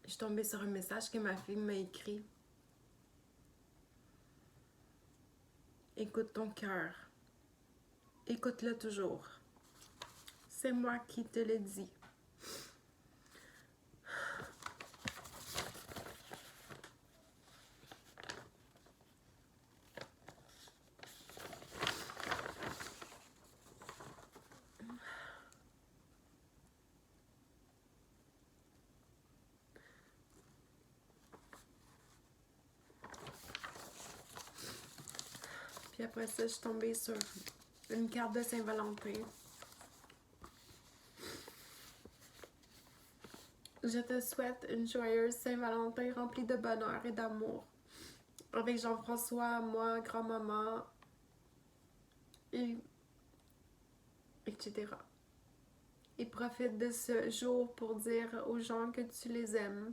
Je suis tombée sur un message que ma fille m'a écrit. Écoute ton cœur. Écoute-le toujours. C'est moi qui te le dis. Puis après ça, je suis tombée sur une carte de Saint-Valentin. Je te souhaite une joyeuse Saint-Valentin remplie de bonheur et d'amour. Avec Jean-François, moi, grand-maman, et etc. Et profite de ce jour pour dire aux gens que tu les aimes.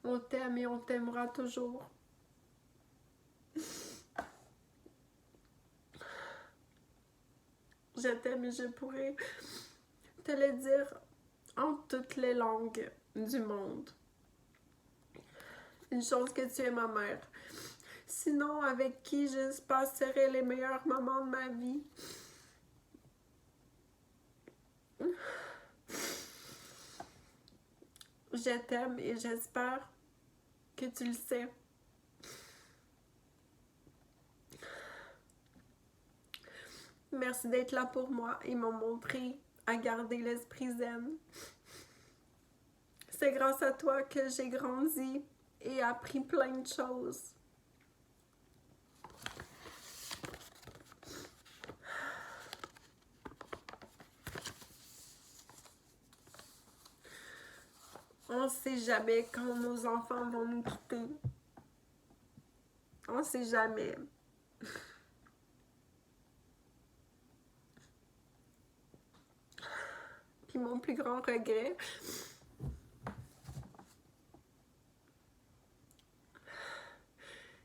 On t'aime et on t'aimera toujours. Je t'aime et je pourrai te le dire en toutes les langues du monde. Une chose que tu es ma mère. Sinon, avec qui je passerai les meilleurs moments de ma vie. Je t'aime et j'espère que tu le sais. Merci d'être là pour moi et m'ont montré à garder l'esprit zen. C'est grâce à toi que j'ai grandi et appris plein de choses. On ne sait jamais quand nos enfants vont nous quitter. On ne sait jamais. Puis mon plus grand regret,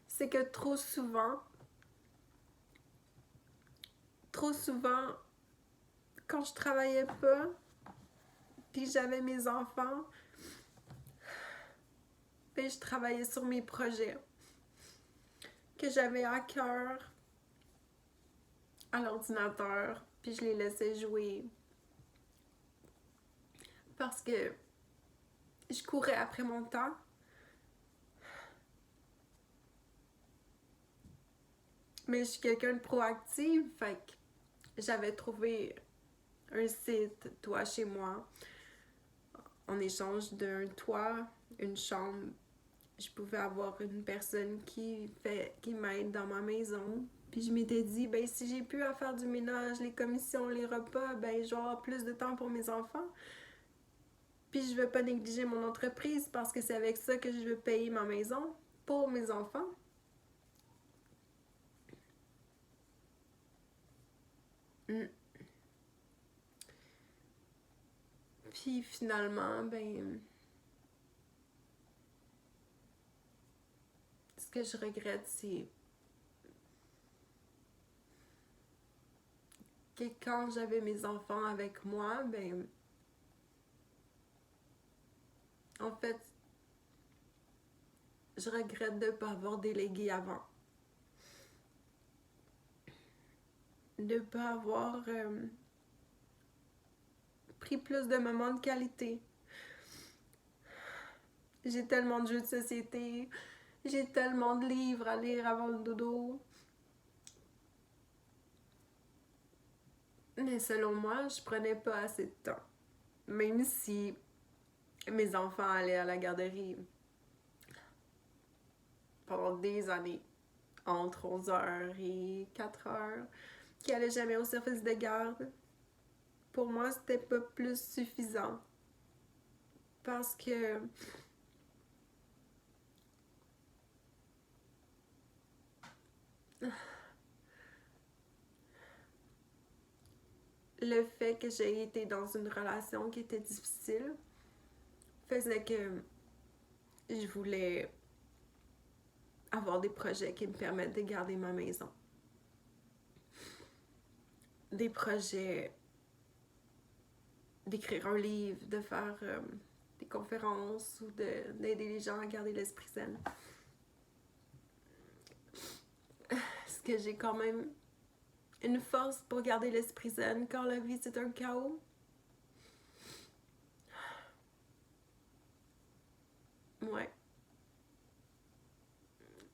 c'est que trop souvent, quand je travaillais pas, puis j'avais mes enfants, puis je travaillais sur mes projets que j'avais à cœur à l'ordinateur, puis je les laissais jouer parce que je courais après mon temps. Mais je suis quelqu'un de proactive, fait que j'avais trouvé un site, Toi chez moi, en échange d'un toit, une chambre. Je pouvais avoir une personne qui m'aide dans ma maison. Puis je m'étais dit, ben si j'ai plus à faire du ménage, les commissions, les repas, ben je vais avoir plus de temps pour mes enfants. Puis je veux pas négliger mon entreprise parce que c'est avec ça que je veux payer ma maison pour mes enfants. Puis finalement, ben ce que je regrette, c'est que quand j'avais mes enfants avec moi, ben en fait, je regrette de ne pas avoir délégué avant. De ne pas avoir pris plus de moments de qualité. J'ai tellement de jeux de société, j'ai tellement de livres à lire avant le dodo. Mais selon moi, je prenais pas assez de temps. Même si mes enfants allaient à la garderie pendant des années, entre 11h et 4h, qui allaient jamais au service de garde, pour moi, c'était pas plus suffisant. Parce que le fait que j'ai été dans une relation qui était difficile faisait que je voulais avoir des projets qui me permettent de garder ma maison. Des projets d'écrire un livre, de faire des conférences ou d'aider les gens à garder l'esprit zen. Est-ce que j'ai quand même une force pour garder l'esprit zen quand la vie c'est un chaos? Ouais.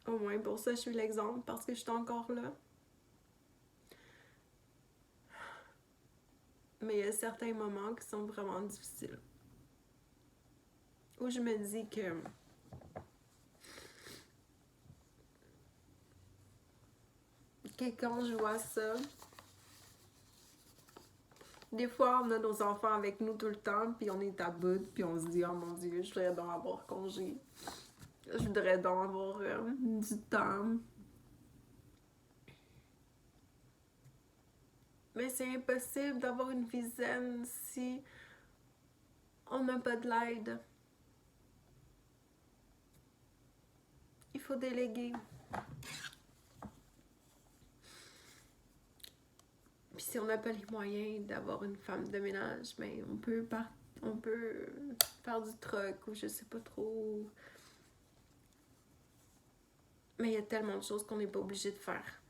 Au moins pour ça, je suis l'exemple parce que je suis encore là. Mais il y a certains moments qui sont vraiment difficiles. Où je me dis que quand je vois ça, des fois on a nos enfants avec nous tout le temps, puis on est à bout, puis on se dit oh mon Dieu, je voudrais donc avoir congé. Je voudrais donc avoir du temps. Mais c'est impossible d'avoir une vie zen si on n'a pas de l'aide. Il faut déléguer. Puis si on n'a pas les moyens d'avoir une femme de ménage, ben on peut faire du truck ou je sais pas trop. Mais il y a tellement de choses qu'on n'est pas obligé de faire.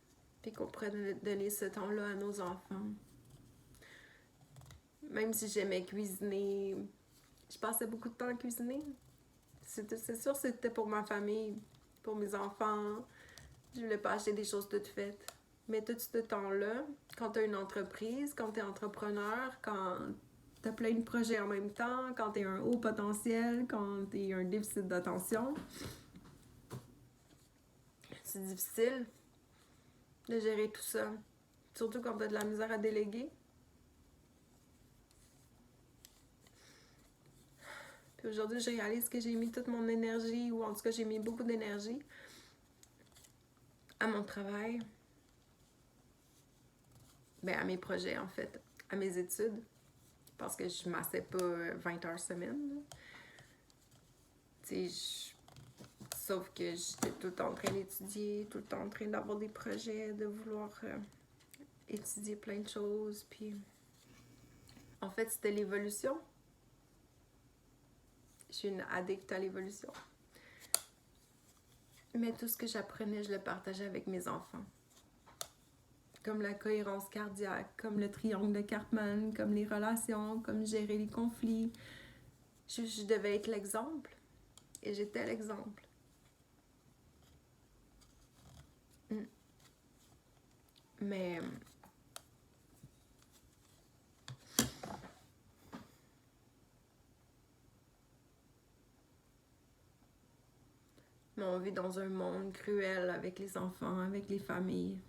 Puis qu'on pourrait donner ce temps-là à nos enfants. Même si j'aimais cuisiner, je passais beaucoup de temps à cuisiner. C'est sûr c'était pour ma famille, pour mes enfants. Je voulais pas acheter des choses toutes faites. Mais tout ce temps-là, quand tu as une entreprise, quand tu es entrepreneur, quand tu as plein de projets en même temps, quand tu es un haut potentiel, quand tu es un déficit d'attention, c'est difficile de gérer tout ça. Surtout quand tu as de la misère à déléguer. Puis aujourd'hui, je réalise que j'ai mis toute mon énergie, ou en tout cas, j'ai mis beaucoup d'énergie à mon travail. Ben, à mes projets, en fait, à mes études. Parce que je massais pas 20 heures semaine. Tu sais, sauf que j'étais tout le temps en train d'étudier, tout le temps en train d'avoir des projets, de vouloir étudier plein de choses. Puis, en fait, c'était l'évolution. Je suis une addict à l'évolution. Mais tout ce que j'apprenais, je le partageais avec mes enfants. Comme la cohérence cardiaque, comme le triangle de Karpman, comme les relations, comme gérer les conflits. Je devais être l'exemple. Et j'étais l'exemple. Mais on vit dans un monde cruel avec les enfants, avec les familles.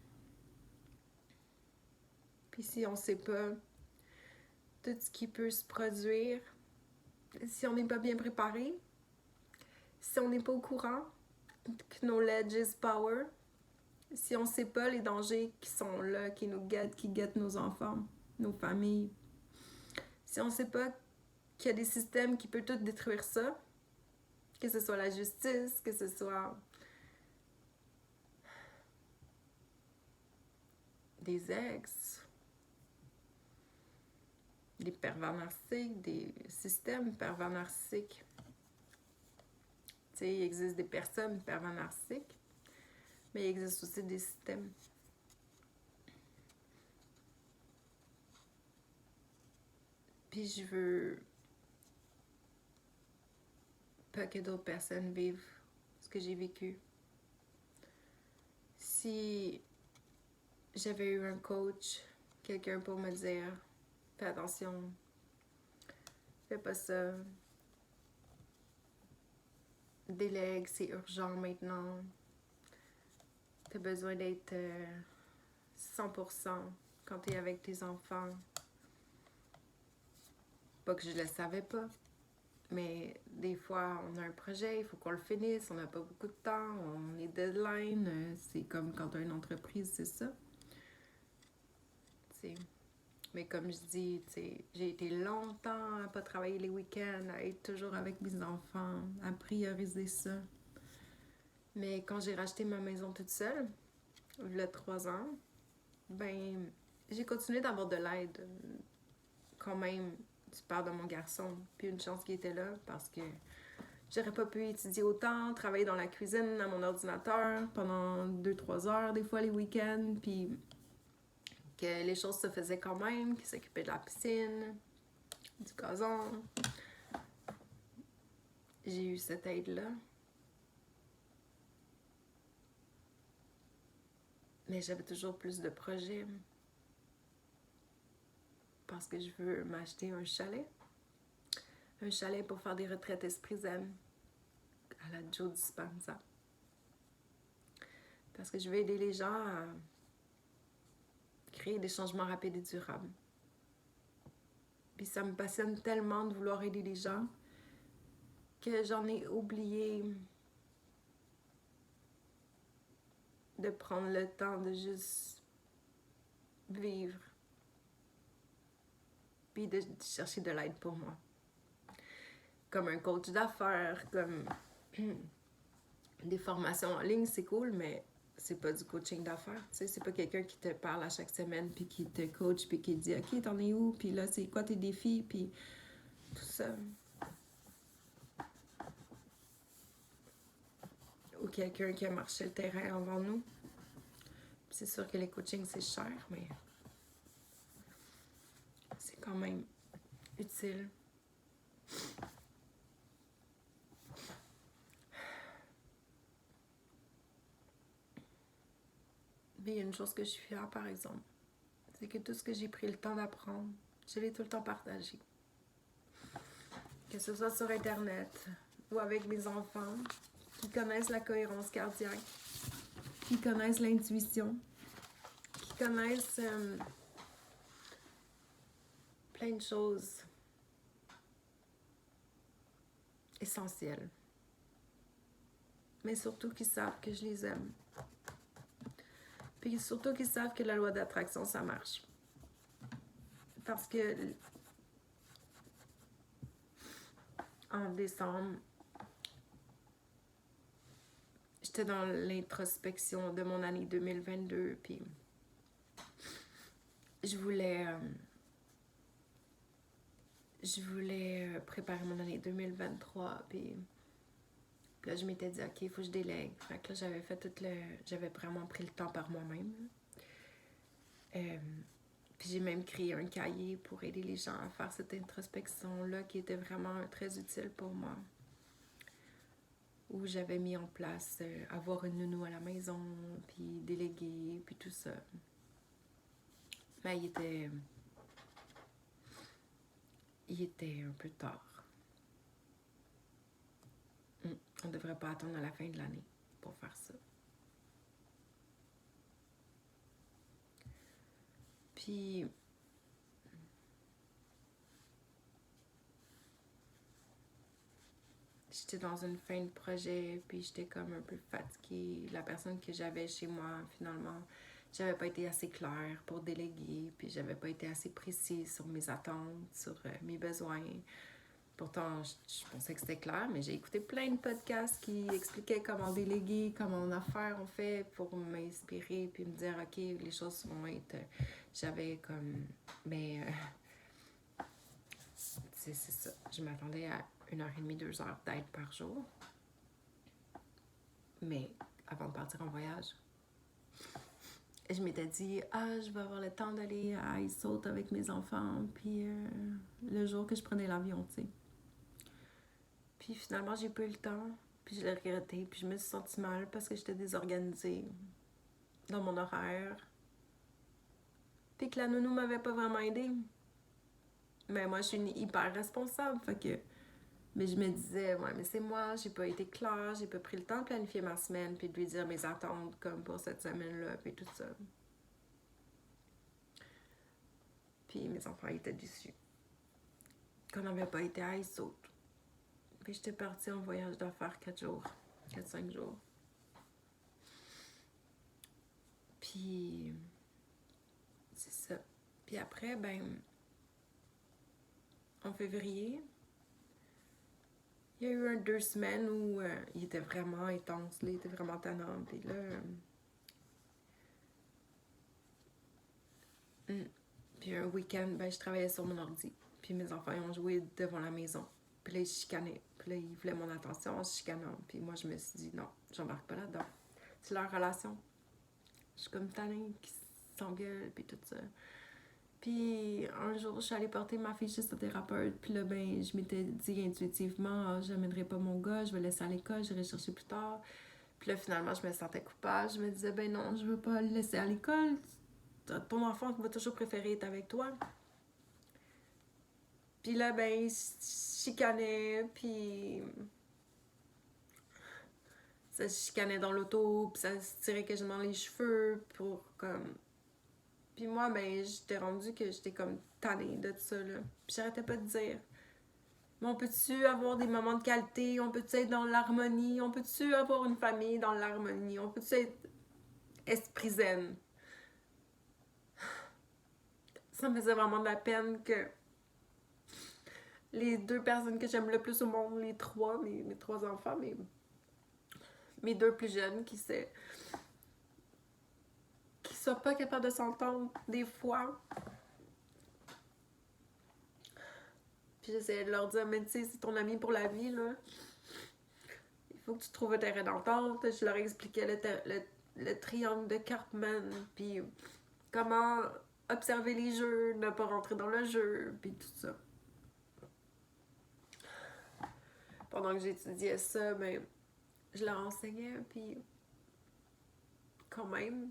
Puis si on sait pas tout ce qui peut se produire, si on n'est pas bien préparé, si on n'est pas au courant, knowledge is power, si on sait pas les dangers qui sont là, qui nous guettent, qui guettent nos enfants, nos familles, si on sait pas qu'il y a des systèmes qui peuvent tout détruire ça, que ce soit la justice, que ce soit des ex, des pervers narcissiques, des systèmes pervers narcissiques. Tu sais, il existe des personnes pervers narcissiques, mais il existe aussi des systèmes. Puis je veux pas que d'autres personnes vivent ce que j'ai vécu. Si j'avais eu un coach, quelqu'un pour me dire fais attention, fais pas ça, délègue, c'est urgent maintenant, t'as besoin d'être 100% quand t'es avec tes enfants. Pas que je le savais pas, mais des fois on a un projet, il faut qu'on le finisse, on n'a pas beaucoup de temps, on est deadline, c'est comme quand t'as une entreprise, c'est ça. T'sais. Mais comme je dis, j'ai été longtemps à pas travailler les week-ends, à être toujours avec mes enfants, à prioriser ça. Mais quand j'ai racheté ma maison toute seule, il y a 3 ans, ben j'ai continué d'avoir de l'aide quand même du père de mon garçon. Puis une chance qu'il était là parce que j'aurais pas pu étudier autant, travailler dans la cuisine à mon ordinateur pendant 2-3 heures, des fois les week-ends, puis que les choses se faisaient quand même, qu'il s'occupait de la piscine, du gazon. J'ai eu cette aide-là. Mais j'avais toujours plus de projets parce que je veux m'acheter un chalet. Un chalet pour faire des retraites esprit zen à la Joe Dispenza. Parce que je veux aider les gens à créer des changements rapides et durables. Puis ça me passionne tellement de vouloir aider les gens que j'en ai oublié de prendre le temps de juste vivre puis de chercher de l'aide pour moi. Comme un coach d'affaires, comme des formations en ligne, c'est cool, mais c'est pas du coaching d'affaires, tu sais, c'est pas quelqu'un qui te parle à chaque semaine puis qui te coach puis qui te dit OK, t'en es où, puis là c'est quoi tes défis, puis tout ça. Ou quelqu'un qui a marché le terrain avant nous. C'est sûr que les coachings c'est cher, mais c'est quand même utile. Mais il y a une chose que je suis fière, par exemple, c'est que tout ce que j'ai pris le temps d'apprendre, je l'ai tout le temps partagé. Que ce soit sur Internet ou avec mes enfants qui connaissent la cohérence cardiaque, qui connaissent l'intuition, qui connaissent plein de choses essentielles. Mais surtout qui savent que je les aime. Puis surtout qu'ils savent que la loi d'attraction, ça marche. Parce que en décembre, j'étais dans l'introspection de mon année 2022, puis je voulais préparer mon année 2023, puis là, je m'étais dit, OK, il faut que je délègue. Fait que là, j'avais vraiment pris le temps par moi-même. Puis j'ai même créé un cahier pour aider les gens à faire cette introspection-là qui était vraiment très utile pour moi. Où j'avais mis en place avoir une nounou à la maison, puis déléguer, puis tout ça. Mais il était un peu tard. On ne devrait pas attendre à la fin de l'année pour faire ça. Puis, j'étais dans une fin de projet, puis j'étais comme un peu fatiguée. La personne que j'avais chez moi, finalement, j'avais pas été assez claire pour déléguer, puis j'avais pas été assez précise sur mes attentes, sur mes besoins. Pourtant, je pensais que c'était clair, mais j'ai écouté plein de podcasts qui expliquaient comment déléguer, comment on fait pour m'inspirer, puis me dire, OK, les choses vont être... J'avais comme... Mais... c'est ça. Je m'attendais à 1h30, 2 heures d'aide par jour. Mais avant de partir en voyage, je m'étais dit, je vais avoir le temps d'aller à Icesaut avec mes enfants, puis le jour que je prenais l'avion, tu sais. Puis finalement, j'ai pas eu le temps, puis je l'ai regretté, puis je me suis sentie mal parce que j'étais désorganisée dans mon horaire. Puis que la nounou m'avait pas vraiment aidée. Mais moi, je suis une hyper responsable, fait que... Mais je me disais, ouais, mais c'est moi, j'ai pas été claire, j'ai pas pris le temps de planifier ma semaine, puis de lui dire mes attentes, comme pour cette semaine-là, puis tout ça. Puis mes enfants étaient déçus qu'on n'avait pas été à Icesaut. Puis j'étais partie en voyage d'affaires 4-5 jours. Puis c'est ça. Puis après, en février, il y a eu 2 semaines où il était vraiment intense, là, il était vraiment tannant. Puis là, puis un week-end, je travaillais sur mon ordi. Puis Puis mes enfants, ils ont joué devant la maison. Puis là, ils chicanaient. Puis là, ils voulaient mon attention en se chicanant. Puis moi, je me suis dit, non, j'embarque pas là-dedans. C'est leur relation. Je suis comme tannée qui s'engueule, puis tout ça. Puis un jour, je suis allée porter ma fiche au thérapeute. Puis là, ben, je m'étais dit intuitivement, ah, j'amènerai pas mon gars, je vais le laisser à l'école, j'irai chercher plus tard. Puis là, finalement, je me sentais coupable. Je me disais, ben non, je veux pas le laisser à l'école. Ton enfant va toujours préférer être avec toi. Puis là, ben, il se chicanait, puis ça se chicanait dans l'auto, puis ça se tirait quasiment les cheveux pour comme... Puis moi, ben, j'étais rendue que j'étais comme tannée de ça, là. Puis j'arrêtais pas de dire, mais on peut-tu avoir des moments de qualité? On peut-tu être dans l'harmonie? On peut-tu avoir une famille dans l'harmonie? On peut-tu être esprit zen? Ça me faisait vraiment de la peine que les deux personnes que j'aime le plus au monde, les trois, mes trois enfants, mes deux plus jeunes, qui soient pas capables de s'entendre des fois. Puis j'essayais de leur dire, mais tu sais, c'est ton ami pour la vie, là. Il faut que tu trouves un terrain d'entente. Je leur expliquais le triangle de Karpman, puis comment observer les jeux, ne pas rentrer dans le jeu, puis tout ça. Pendant que j'étudiais ça, ben, je leur enseignais, puis quand même.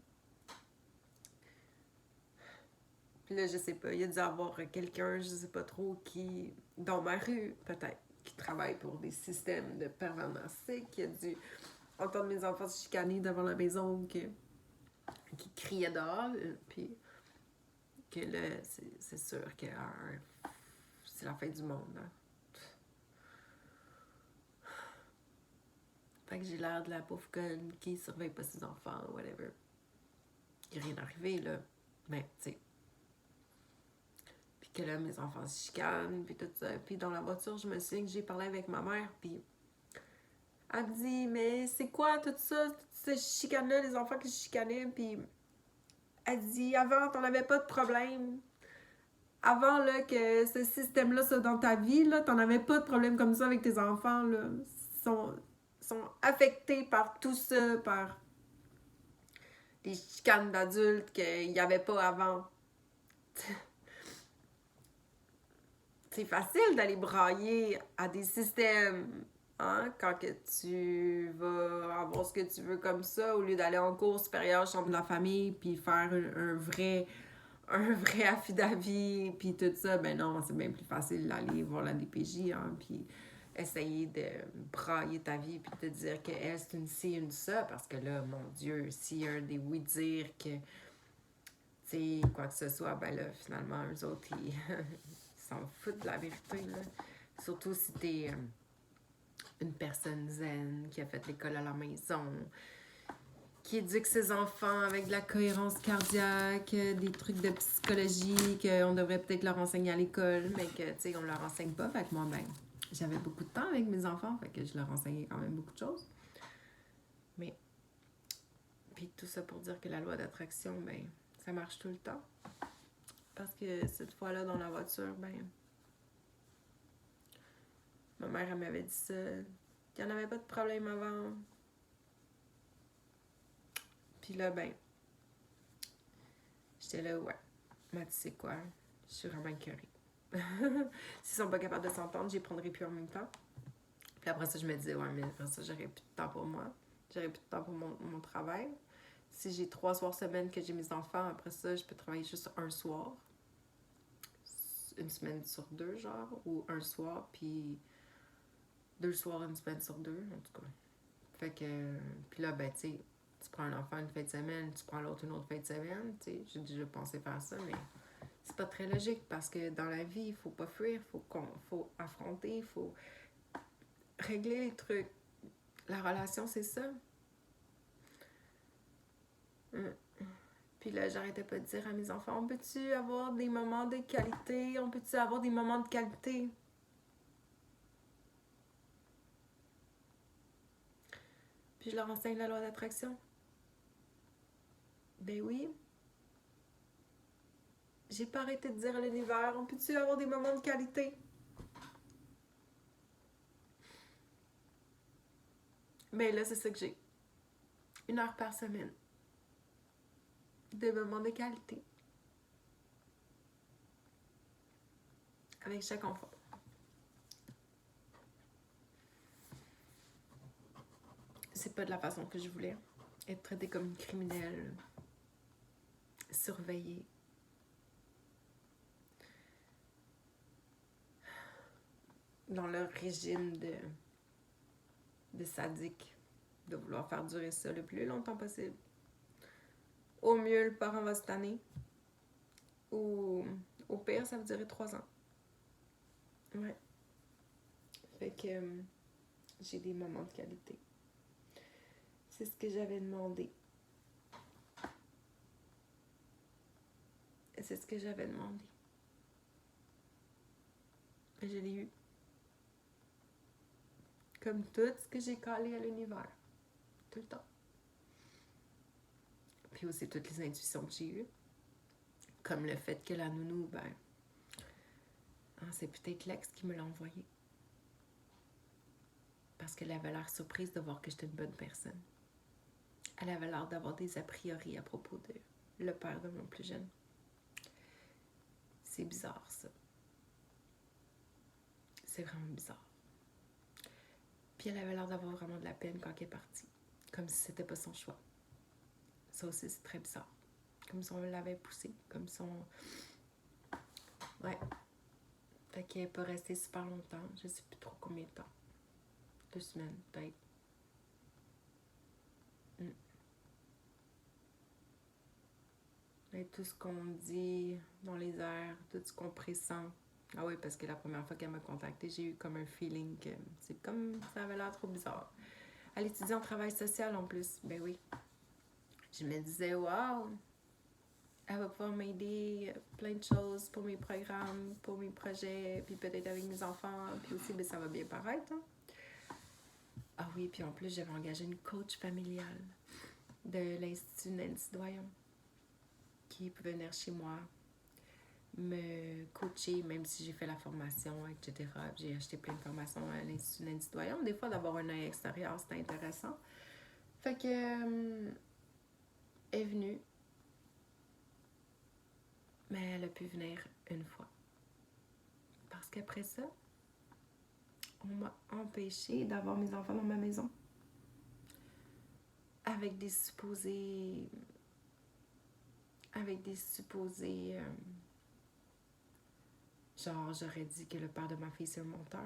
Puis là, je sais pas, il y a dû avoir quelqu'un, je sais pas trop, qui, dans ma rue, peut-être, qui travaille pour des systèmes de pervers narcissiques, qui a dû entendre mes enfants se chicaner devant la maison, qui criaient dehors, puis que là, c'est sûr que c'est la fin du monde, hein. Fait que j'ai l'air de la pauvre conne qui surveille pas ses enfants, whatever. Il est rien arrivé, là. Mais, tu sais. Puis que là, mes enfants se chicanent, puis tout ça. Puis dans la voiture, je me souviens que j'ai parlé avec ma mère, puis elle me dit, mais c'est quoi tout ça, toutes ces chicanes-là, les enfants qui se chicanaient, puis elle dit, avant, t'en avais pas de problème. Avant, là, que ce système-là soit dans ta vie, là, t'en avais pas de problème comme ça avec tes enfants, là. Sont affectés par tout ça, par des chicanes d'adultes qu'il n'y avait pas avant. C'est facile d'aller brailler à des systèmes, hein, quand que tu vas avoir ce que tu veux comme ça, au lieu d'aller en cours supérieur, chambre de la famille, puis faire un vrai affidavit, puis tout ça. Ben non, c'est bien plus facile d'aller voir la DPJ, hein, puis essayer de brailler ta vie, puis te dire qu'elle, c'est une ci, une ça, parce que là, mon Dieu, s'il y a un des oui-dire que, tu sais, quoi que ce soit, ben là, finalement, eux autres, ils s'en foutent de la vérité, là. Surtout si t'es une personne zen, qui a fait l'école à la maison, qui éduque ses enfants avec de la cohérence cardiaque, des trucs de psychologie qu'on devrait peut-être leur enseigner à l'école, mais que, tu sais, on leur enseigne pas. Fait que moi, ben, j'avais beaucoup de temps avec mes enfants, fait que je leur enseignais quand même beaucoup de choses. Mais, puis tout ça pour dire que la loi d'attraction, ben, ça marche tout le temps. Parce que cette fois-là, dans la voiture, ben, ma mère, elle m'avait dit ça. Il n'y en avait pas de problème avant. Puis là, ben, j'étais là, ouais. Mais tu sais quoi? Je suis vraiment écœurée. S'ils sont pas capables de s'entendre, j'y prendrai plus en même temps. Puis après ça, je me disais, ouais, mais après ça, j'aurais plus de temps pour moi. J'aurais plus de temps pour mon travail. Si j'ai 3 soirs semaine que j'ai mes enfants, après ça, je peux travailler juste un soir. Une semaine sur 2, genre. Ou un soir, puis 2 soirs, une semaine sur 2, en tout cas. Fait que, puis là, ben, tu sais, tu prends un enfant une fin de semaine, tu prends l'autre une autre fin de semaine, tu sais, j'ai déjà pensé faire ça, mais c'est pas très logique parce que dans la vie, il faut pas fuir, faut affronter, il faut régler les trucs. La relation, c'est ça. Puis là, j'arrêtais pas de dire à mes enfants, on peut-tu avoir des moments de qualité? On peut-tu avoir des moments de qualité? Puis je leur enseigne la loi d'attraction. Ben oui. J'ai pas arrêté de dire à l'univers, on peut-tu avoir des moments de qualité? Mais là, c'est ça que j'ai. 1 heure par semaine. De moments de qualité. Avec chaque enfant. C'est pas de la façon que je voulais. Être traitée comme une criminelle. Surveillée. Dans leur régime de sadique. De vouloir faire durer ça le plus longtemps possible. Au mieux, le parent va se tanner. Ou au pire, ça va durer 3 ans. Ouais. Fait que j'ai des moments de qualité. C'est ce que j'avais demandé. C'est ce que j'avais demandé. Et je l'ai eu. Comme tout ce que j'ai calé à l'univers. Tout le temps. Puis aussi toutes les intuitions que j'ai eues. Comme le fait que la nounou, ben... c'est peut-être l'ex qui me l'a envoyé. Parce qu'elle avait l'air surprise de voir que j'étais une bonne personne. Elle avait l'air d'avoir des a priori à propos de le père de mon plus jeune. C'est bizarre, ça. C'est vraiment bizarre. Puis elle avait l'air d'avoir vraiment de la peine quand elle est partie. Comme si c'était pas son choix. Ça aussi, c'est très bizarre. Comme si on l'avait poussée. Comme si on... Ouais. Fait qu'elle n'est pas restée super longtemps. Je sais plus trop combien de temps. 2 semaines, peut-être. Et tout ce qu'on dit dans les airs, tout ce qu'on pressent. Ah oui, parce que la première fois qu'elle m'a contactée, j'ai eu comme un feeling que c'est comme ça avait l'air trop bizarre. Elle étudie en travail social en plus. Ben oui. Je me disais, waouh, elle va pouvoir m'aider plein de choses pour mes programmes, pour mes projets, puis peut-être avec mes enfants. Puis aussi, ben, ça va bien paraître. Hein? Ah oui, puis en plus, j'avais engagé une coach familiale de l'Institut Nancy Doyon qui pouvait venir chez moi me coacher, même si j'ai fait la formation, etc. J'ai acheté plein de formations à l'Institut Nancy Doyon. Des fois, d'avoir un œil extérieur, c'était intéressant. Fait que elle est venue, mais elle a pu venir une fois. Parce qu'après ça, on m'a empêché d'avoir mes enfants dans ma maison. Avec des supposés... genre, j'aurais dit que le père de ma fille, c'est un menteur.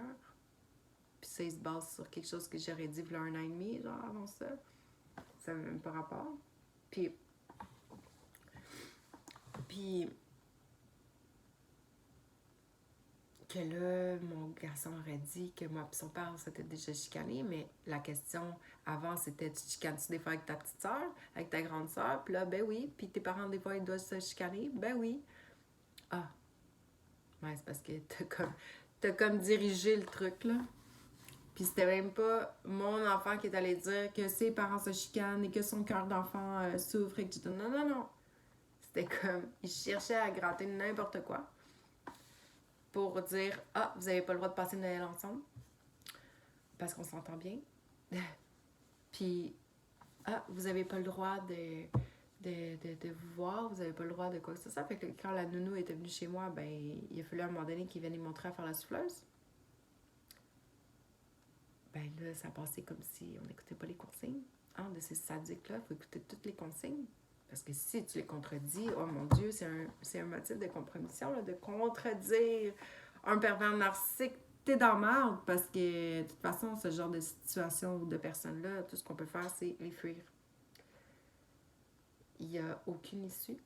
Puis ça, il se base sur quelque chose que j'aurais dit il y a 1 an et demi, genre, avant ça. Ça n'a même pas rapport. Puis que là, mon garçon aurait dit que moi et son père s'était déjà chicané, mais la question avant, c'était tu chicanes-tu des fois avec ta petite soeur, avec ta grande soeur? Puis là, ben oui. Puis tes parents, des fois, ils doivent se chicaner? Ben oui. Ah, ouais, c'est parce que t'as comme dirigé le truc, là. Puis c'était même pas mon enfant qui est allé dire que ses parents se chicanent et que son cœur d'enfant souffre et que tu... Non, non, non. C'était comme, il cherchait à gratter n'importe quoi pour dire « Ah, vous avez pas le droit de passer Noël ensemble parce qu'on s'entend bien. » Puis « Ah, vous avez pas le droit de vous voir, vous avez pas le droit de quoi que ce soit. » Fait que quand la nounou était venue chez moi, ben il a fallu à un moment donné qu'il vienne lui montrer à faire la souffleuse. Ben là, ça passait comme si on n'écoutait pas les consignes. De ces sadiques-là, il faut écouter toutes les consignes. Parce que si tu les contredis, oh mon Dieu, c'est un motif de compromission, là, de contredire un pervers narcissique. T'es dans la merde parce que, de toute façon, ce genre de situation ou de personnes-là, tout ce qu'on peut faire, c'est les fuir. Il n'y a aucune issue.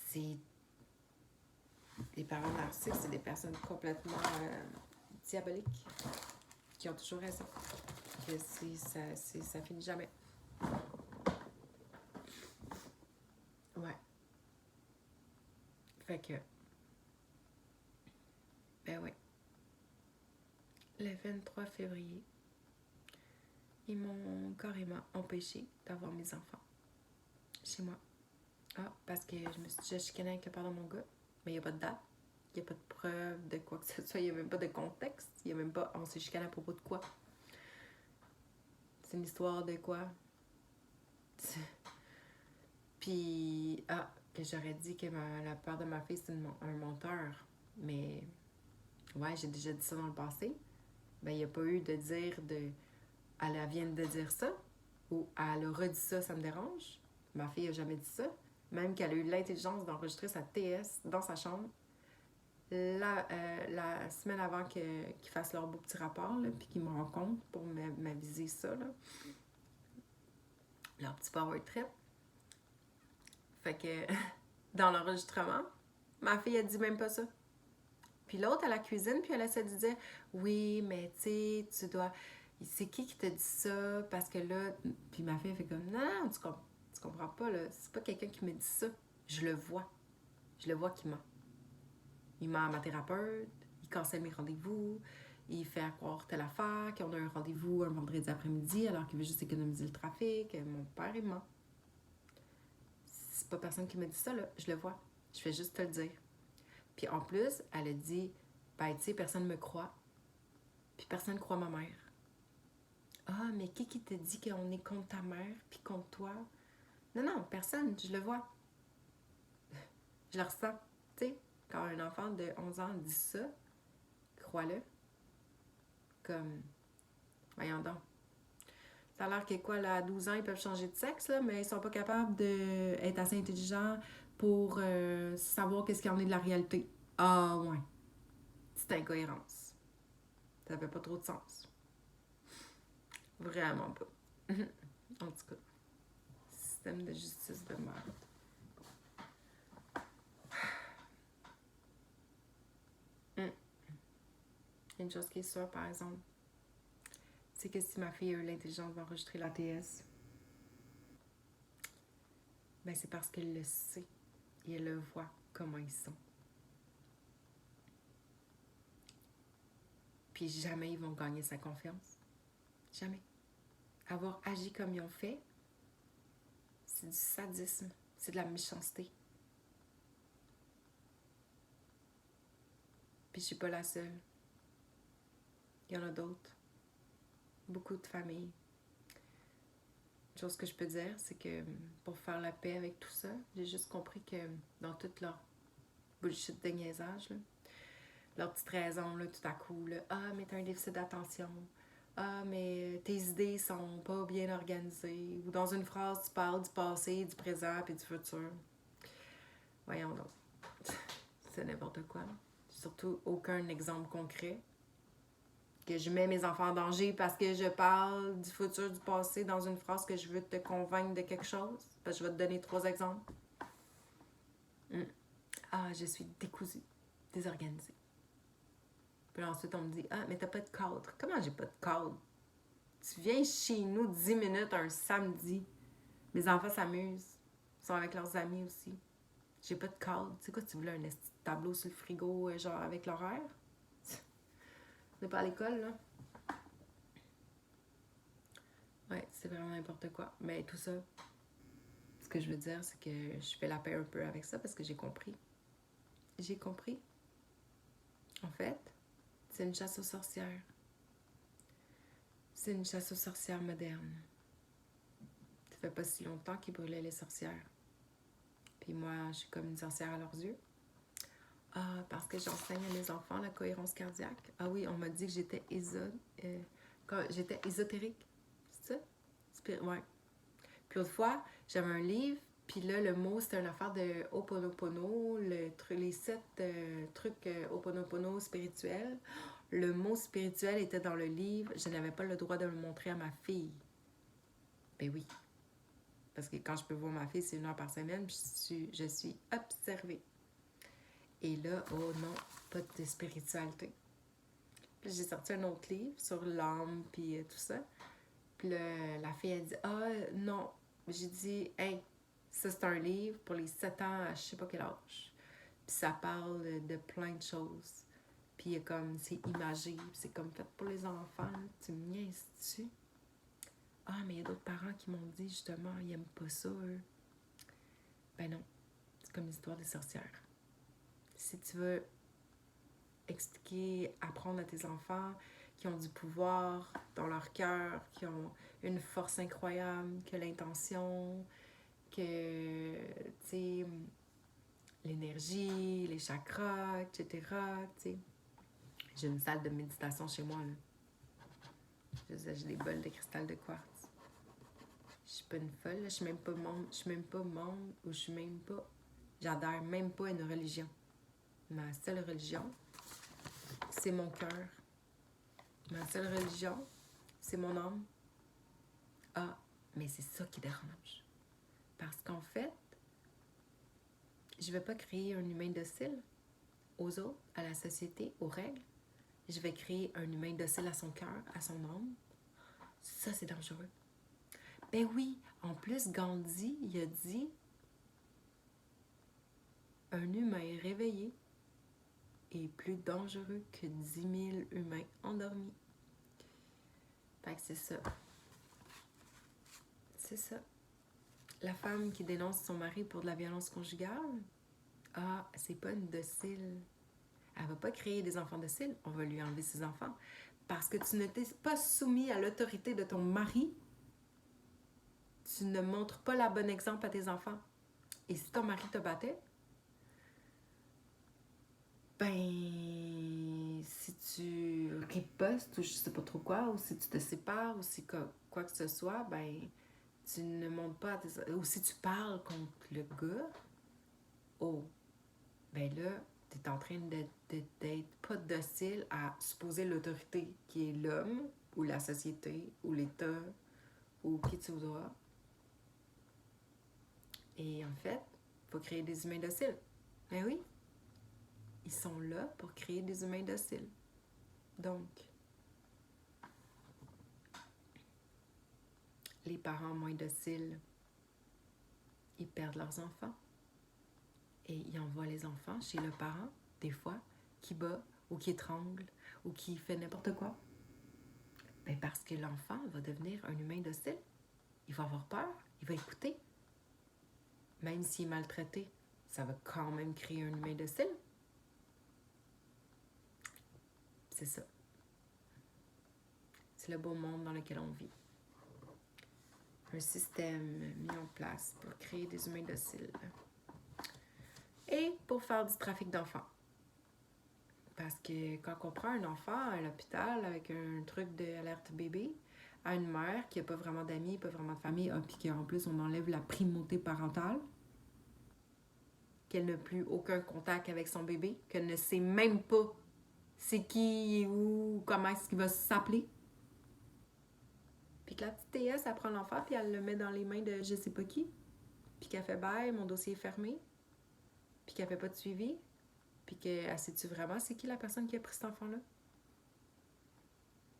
C'est... Les parents narcissiques, c'est des personnes complètement diaboliques qui ont toujours raison. Que ça finit jamais. Ouais. Fait que... Ben ouais. Le 23 février, ils m'ont carrément empêché d'avoir mes enfants chez moi. Ah, parce que je me suis déjà chicanée avec le père de mon gars. Mais il n'y a pas de date. Il n'y a pas de preuve de quoi que ce soit. Il n'y a même pas de contexte. Il n'y a même pas... On s'est chicané à propos de quoi. C'est une histoire de quoi. Puis, que j'aurais dit que la peur de ma fille, c'est un menteur. Mais, ouais, j'ai déjà dit ça dans le passé. Ben, il n'y a pas eu de dire de... Elle vient de dire ça. Ou elle a redit ça, ça me dérange. Ma fille a jamais dit ça. Même qu'elle a eu l'intelligence d'enregistrer sa TS dans sa chambre. La semaine avant qu'ils fassent leur beau petit rapport, là, puis qu'ils me rencontrent pour m'aviser ça, là. Leur petit power trip. Fait que, dans l'enregistrement, ma fille, elle dit même pas ça. Puis l'autre, à la cuisine, puis elle essaie de dire « Oui, mais tu sais, tu dois... C'est qui te dit ça? Parce que là... » Puis ma fille, elle fait comme « Non, tu comprends pas, là. C'est pas quelqu'un qui me dit ça. Je le vois. Je le vois qu'il ment. Il ment à ma thérapeute, il cancelle mes rendez-vous, il fait croire telle affaire, qu'on a un rendez-vous un vendredi après-midi alors qu'il veut juste économiser le trafic. Mon père, il ment. C'est pas personne qui me dit ça, là. Je le vois. Je fais juste te le dire. » Puis en plus, elle a dit « Ben, tu sais, personne me croit. Puis personne croit ma mère. » Ah, mais qui te dit qu'on est contre ta mère puis contre toi? Non, non, personne. Je le vois. Je le ressens. Tu sais, quand un enfant de 11 ans dit ça, crois-le. Comme, voyons donc. Ça a l'air que quoi, là, à 12 ans, ils peuvent changer de sexe, là, mais ils sont pas capables d'être assez intelligents pour savoir qu'est-ce qu'il y en est de la réalité. Ah, ouais. C'est incohérence. Ça fait pas trop de sens. Vraiment pas. En tout cas, système de justice de merde. Une chose qui est sûre, par exemple, c'est que si ma fille a eu l'intelligence d'enregistrer la TS, ben c'est parce qu'elle le sait et elle le voit comment ils sont. Puis jamais ils vont gagner sa confiance. Jamais. Avoir agi comme ils ont fait, c'est du sadisme, c'est de la méchanceté. Puis je suis pas la seule. Il y en a d'autres. Beaucoup de familles. Une chose que je peux dire, c'est que pour faire la paix avec tout ça, j'ai juste compris que dans toute leur bullshit de niaisage, là, leur petite raison, là, tout à coup, là, ah, mais t'as un déficit d'attention. Ah, mais tes idées sont pas bien organisées. Ou dans une phrase, tu parles du passé, du présent puis du futur. Voyons donc. C'est n'importe quoi. Surtout aucun exemple concret. Que je mets mes enfants en danger parce que je parle du futur, du passé dans une phrase que je veux te convaincre de quelque chose. Parce que je vais te donner 3 exemples. Ah, je suis décousue, désorganisée. Puis ensuite, on me dit, ah, mais t'as pas de cadre. Comment j'ai pas de cadre? Tu viens chez nous 10 minutes un samedi. Mes enfants s'amusent. Ils sont avec leurs amis aussi. J'ai pas de cadre. Tu sais quoi, tu voulais un petit tableau sur le frigo, genre avec l'horaire? On n'est pas à l'école, là. Ouais, c'est vraiment n'importe quoi. Mais tout ça, ce que je veux dire, c'est que je fais la paix un peu avec ça parce que j'ai compris. J'ai compris. En fait, c'est une chasse aux sorcières. C'est une chasse aux sorcières moderne. Ça fait pas si longtemps qu'ils brûlaient les sorcières. Puis moi, je suis comme une sorcière à leurs yeux. Ah, parce que j'enseigne à mes enfants la cohérence cardiaque. Ah oui, on m'a dit que j'étais j'étais ésotérique. C'est ça? Ouais. Puis autrefois, j'avais un livre, puis là, le mot, c'était une affaire de Ho'oponopono, les 7 trucs Ho'oponopono spirituels. Le mot spirituel était dans le livre. Je n'avais pas le droit de le montrer à ma fille. Ben oui. Parce que quand je peux voir ma fille, c'est 1 heure par semaine, puis je suis observée. Et là, oh non, pas de spiritualité. Puis j'ai sorti un autre livre sur l'âme, puis tout ça. Puis là, la fille, elle dit, ah non. J'ai dit, hey, ça c'est un livre pour les 7 ans à je sais pas quel âge. Puis ça parle de plein de choses. Puis comme, c'est imagé, c'est comme fait pour les enfants. Tu me niaises-tu? Ah, mais il y a d'autres parents qui m'ont dit, justement, ils aiment pas ça, eux. Ben non, c'est comme l'histoire des sorcières. Si tu veux expliquer, apprendre à tes enfants qui ont du pouvoir dans leur cœur, qui ont une force incroyable, que l'intention, que, tu sais, l'énergie, les chakras, etc., tu sais. J'ai une salle de méditation chez moi, là. J'ai des bols de cristal de quartz. Je suis pas une folle, là. Je suis même pas membre, ou je suis même pas... J'adhère même pas à une religion. Ma seule religion, c'est mon cœur. Ma seule religion, c'est mon âme. Ah, mais c'est ça qui dérange. Parce qu'en fait, je vais pas créer un humain docile aux autres, à la société, aux règles. Je vais créer un humain docile à son cœur, à son âme. Ça, c'est dangereux. Ben oui, en plus, Gandhi, il a dit un humain réveillé est plus dangereux que 10 000 humains endormis. Fait que c'est ça. C'est ça. La femme qui dénonce son mari pour de la violence conjugale, ah, c'est pas une docile. Elle va pas créer des enfants dociles, on va lui enlever ses enfants. Parce que tu ne t'es pas soumis à l'autorité de ton mari, tu ne montres pas la bonne exemple à tes enfants. Et si ton mari te battait, ben, si tu ripostes ou je sais pas trop quoi, ou si tu te sépares, ou si quoi que ce soit, ben, tu ne montres pas à tes... Ou si tu parles contre le gars, oh, ben là, tu es en train d'être pas docile à supposer l'autorité qui est l'homme, ou la société, ou l'État, ou qui tu voudras. Et en fait, il faut créer des humains dociles. Ben oui, ils sont là pour créer des humains dociles. Donc, les parents moins dociles, ils perdent leurs enfants. Et ils envoient les enfants chez le parent, des fois, qui bat, ou qui étrangle, ou qui fait n'importe quoi. Ben parce que l'enfant va devenir un humain docile. Il va avoir peur, il va écouter. Même s'il est maltraité, ça va quand même créer un humain docile. C'est ça. C'est le beau monde dans lequel on vit. Un système mis en place pour créer des humains dociles. Et pour faire du trafic d'enfants. Parce que quand on prend un enfant à l'hôpital avec un truc d'alerte bébé, à une mère qui n'a pas vraiment d'amis, pas vraiment de famille, puis qu'en plus on enlève la primauté parentale, qu'elle n'a plus aucun contact avec son bébé, qu'elle ne sait même pas c'est qui ou comment est-ce qu'il va s'appeler. Puis que la petite TS, elle prend l'enfant puis elle le met dans les mains de je sais pas qui. Puis qu'elle fait bye, mon dossier est fermé. Puis qu'elle fait pas de suivi. Puis qu'elle sait-tu vraiment c'est qui la personne qui a pris cet enfant-là?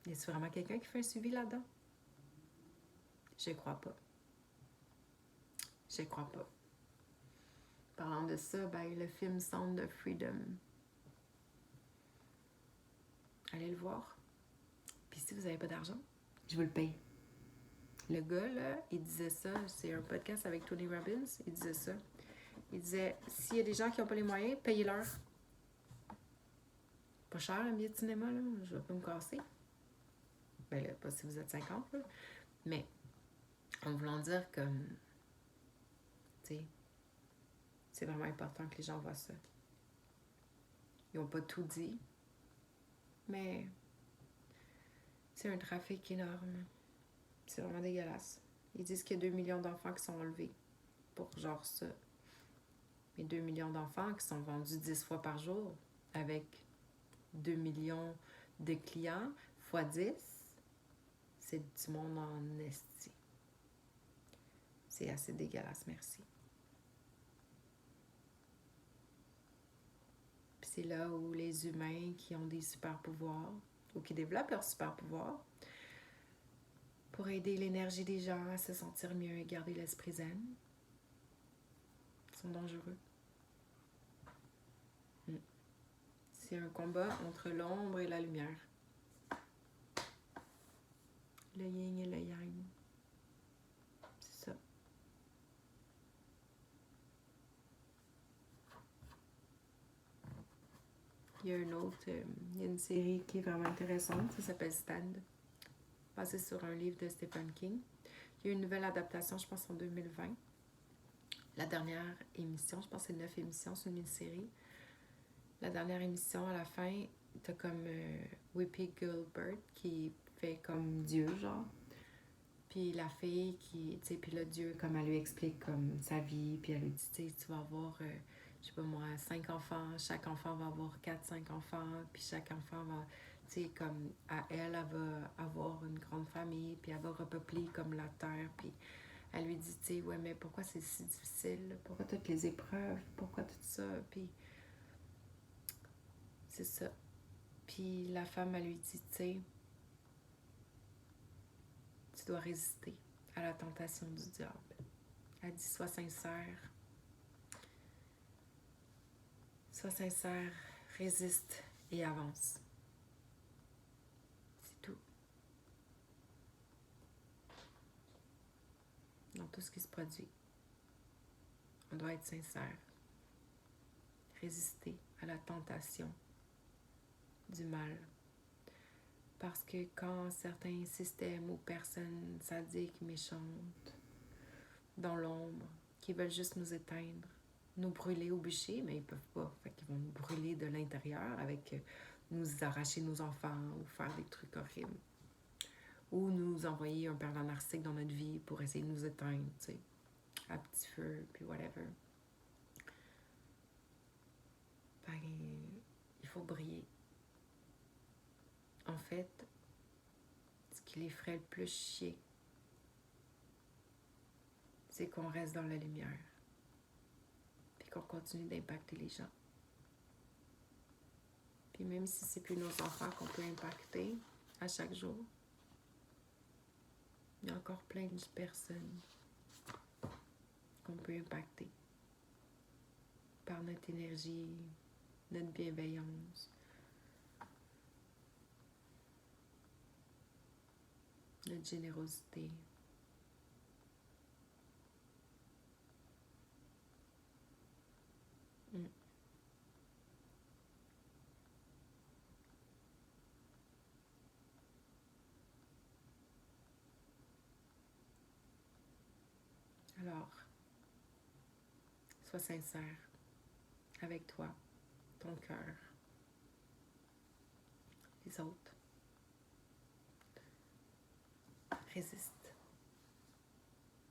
Y a-t-il vraiment quelqu'un qui fait un suivi là-dedans? Je crois pas. Je crois pas. Parlant de ça, ben, le film Sound of Freedom. Allez le voir. Puis si vous n'avez pas d'argent, je vous le paye. Le gars, là, il disait ça, c'est un podcast avec Tony Robbins, il disait ça. Il disait, s'il y a des gens qui n'ont pas les moyens, payez-leur. Pas cher, un billet de cinéma, là, je vais pas me casser. Ben là, pas si vous êtes 50, là. Mais, en voulant dire comme, tu sais, c'est vraiment important que les gens voient ça. Ils n'ont pas tout dit, mais c'est un trafic énorme. C'est vraiment dégueulasse. Ils disent qu'il y a 2 millions d'enfants qui sont enlevés pour genre ça. Mais 2 millions d'enfants qui sont vendus 10 fois par jour avec 2 millions de clients fois 10, c'est du monde en esti. C'est assez dégueulasse, merci. Puis c'est là où les humains qui ont des super pouvoirs ou qui développent leurs super pouvoirs pour aider l'énergie des gens à se sentir mieux et garder l'esprit zen sont dangereux. C'est un combat entre l'ombre et la lumière. Le yin et le yang. C'est ça. il y a il y a une série qui est vraiment intéressante, ça s'appelle Stand, basée sur un livre de Stephen King. Il y a une nouvelle adaptation, je pense en 2020. La dernière émission, je pense que c'est 9 émissions, c'est une mini-série. La dernière émission, à la fin, t'as comme Whoopi Goldberg qui fait comme Dieu, genre. Puis la fille qui, tu sais, puis le Dieu, comme elle lui explique comme sa vie, puis elle lui dit, tu sais, tu vas avoir, je sais pas moi, 5 enfants, chaque enfant va avoir 4-5 enfants, puis chaque enfant va, tu sais, comme, elle va avoir une grande famille, puis elle va repeupler comme la terre, puis elle lui dit, tu sais, ouais, mais pourquoi c'est si difficile? Pourquoi toutes les épreuves? Pourquoi tout ça? Puis c'est ça. Puis la femme, elle lui dit, tu sais, tu dois résister à la tentation du diable. Elle dit, sois sincère, résiste et avance. C'est tout. Dans tout ce qui se produit, on doit être sincère, résister à la tentation du mal. Parce que quand certains systèmes ou personnes sadiques, méchantes, dans l'ombre, qui veulent juste nous éteindre, nous brûler au bûcher, mais ils peuvent pas. Fait qu'ils vont nous brûler de l'intérieur avec nous arracher nos enfants ou faire des trucs horribles. Ou nous envoyer un pervers narcissique dans notre vie pour essayer de nous éteindre, tu sais, à petit feu, puis whatever. Ben, il faut briller. En fait, ce qui les ferait le plus chier, c'est qu'on reste dans la lumière, puis qu'on continue d'impacter les gens. Puis même si c'est plus nos enfants qu'on peut impacter à chaque jour, il y a encore plein de personnes qu'on peut impacter par notre énergie, notre bienveillance, notre générosité. Alors, sois sincère avec toi, ton cœur, les autres. Résiste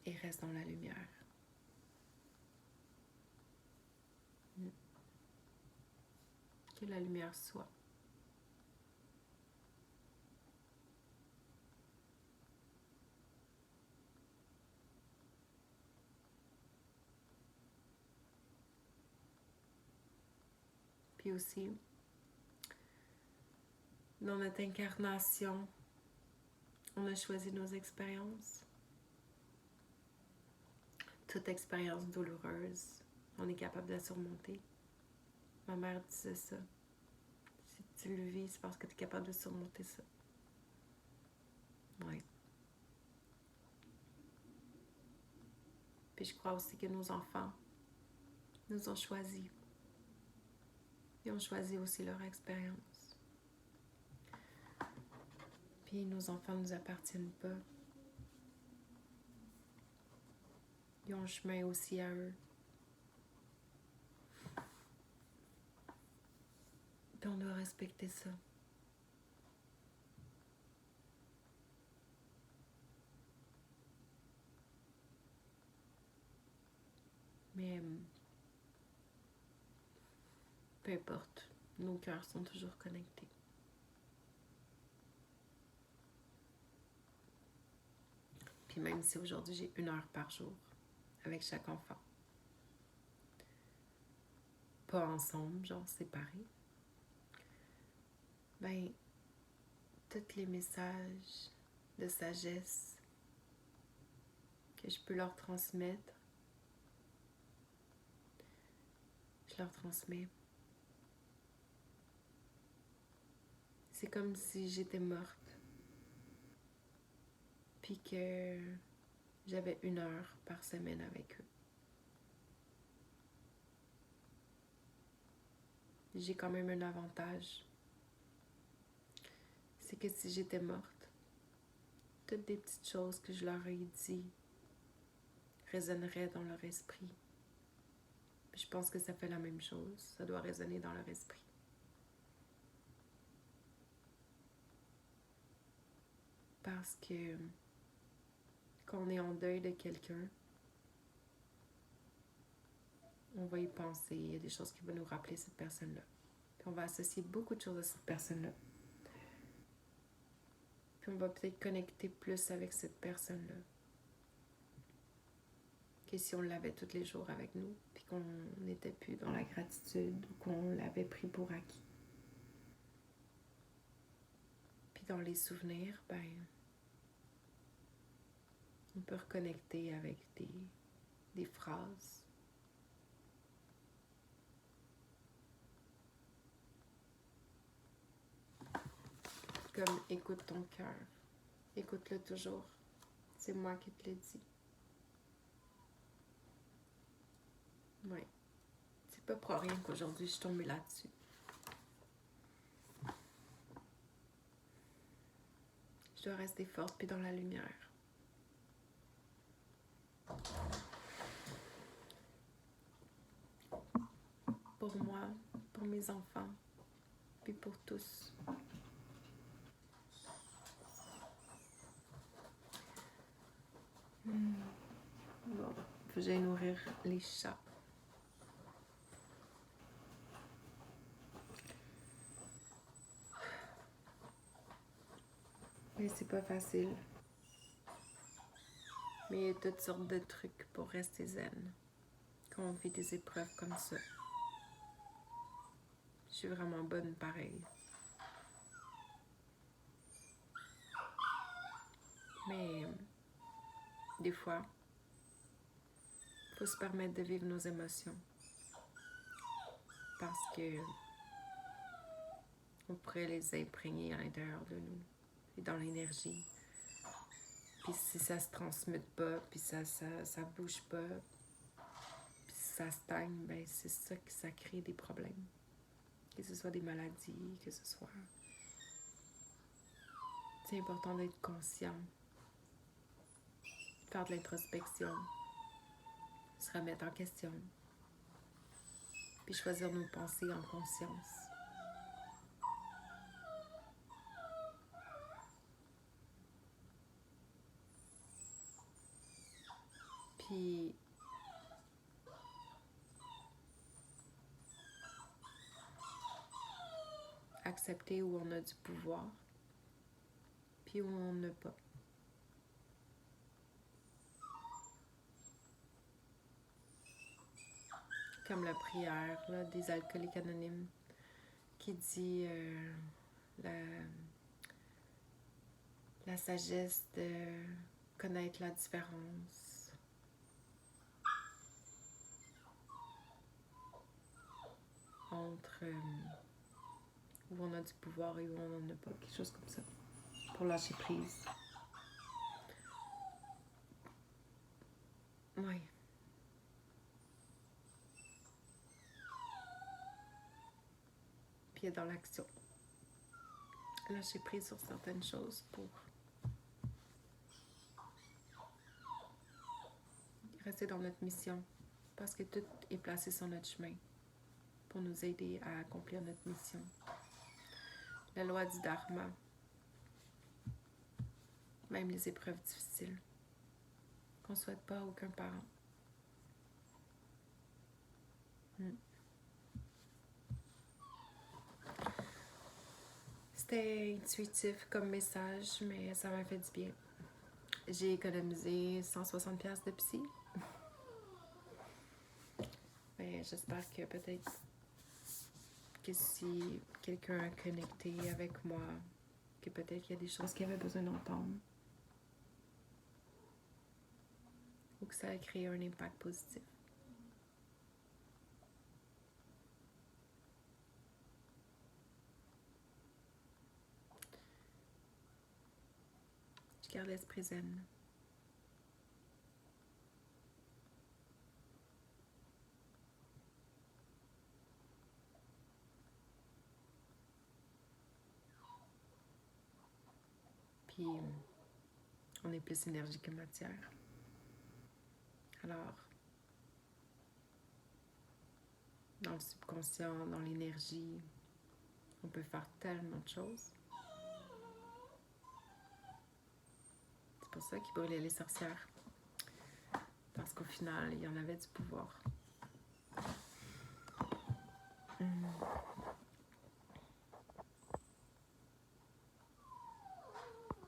et reste dans la lumière. Que la lumière soit. Puis aussi, dans notre incarnation, on a choisi nos expériences. Toute expérience douloureuse, on est capable de la surmonter. Ma mère disait ça. Si tu le vis, c'est parce que tu es capable de surmonter ça. Ouais. Puis je crois aussi que nos enfants nous ont choisis. Ils ont choisi aussi leur expérience. Puis nos enfants ne nous appartiennent pas. Ils ont un chemin aussi à eux. Puis on doit respecter ça. Mais peu importe, nos cœurs sont toujours connectés. Puis même si aujourd'hui j'ai 1 heure par jour avec chaque enfant, pas ensemble, genre séparés, ben, tous les messages de sagesse que je peux leur transmettre, je leur transmets. C'est comme si j'étais morte, puis que j'avais 1 heure par semaine avec eux. j'ai quand même un avantage. C'est que si j'étais morte, toutes des petites choses que je leur ai dit résonneraient dans leur esprit. Puis je pense que ça fait la même chose. Ça doit résonner dans leur esprit. Parce que quand on est en deuil de quelqu'un, on va y penser. Il y a des choses qui vont nous rappeler cette personne-là. Puis on va associer beaucoup de choses à cette personne-là. Puis on va peut-être connecter plus avec cette personne-là que si on l'avait tous les jours avec nous, puis qu'on n'était plus dans la gratitude ou qu'on l'avait pris pour acquis. Puis dans les souvenirs, on peut reconnecter avec des phrases. Comme « écoute ton cœur, écoute-le toujours, c'est moi qui te l'ai dit ». Oui, c'est pas pour rien qu'aujourd'hui je suis tombée là-dessus. Je dois rester forte puis dans la lumière. Pour moi, pour mes enfants, puis pour tous. Bon, faut que j'aille nourrir les chats. Mais c'est pas facile. Mais il y a toutes sortes de trucs pour rester zen quand on vit des épreuves comme ça. Je suis vraiment bonne pareil. Mais des fois, il faut se permettre de vivre nos émotions. Parce que on pourrait les imprégner à l'intérieur de nous et dans l'énergie. Puis si ça se transmute pas, puis ça bouge pas, puis si ça stagne, c'est ça que ça crée des problèmes. Que ce soit des maladies, que ce soit... C'est important d'être conscient, faire de l'introspection, se remettre en question, puis choisir nos pensées en conscience. Puis accepter où on a du pouvoir, puis où on n'a pas. Comme la prière là, des alcooliques anonymes qui dit la sagesse de connaître la différence entre où on a du pouvoir et où on n'en a pas, quelque chose comme ça, pour lâcher prise. Oui. Puis dans l'action. Lâcher prise sur certaines choses pour rester dans notre mission. Parce que tout est placé sur notre chemin pour nous aider à accomplir notre mission. La loi du Dharma. Même les épreuves difficiles qu'on ne souhaite pas à aucun parent. C'était intuitif comme message, mais ça m'a fait du bien. J'ai économisé 160$ de psy. Mais j'espère que peut-être que si quelqu'un a connecté avec moi, que peut-être qu'il y a des choses qu'il avait besoin d'entendre. Ou que ça a créé un impact positif. Je garde l'esprit zen. Puis, on est plus énergie que matière. Alors, dans le subconscient, dans l'énergie, on peut faire tellement de choses. C'est pour ça qu'ils brûlaient les sorcières. Parce qu'au final, il y en avait du pouvoir.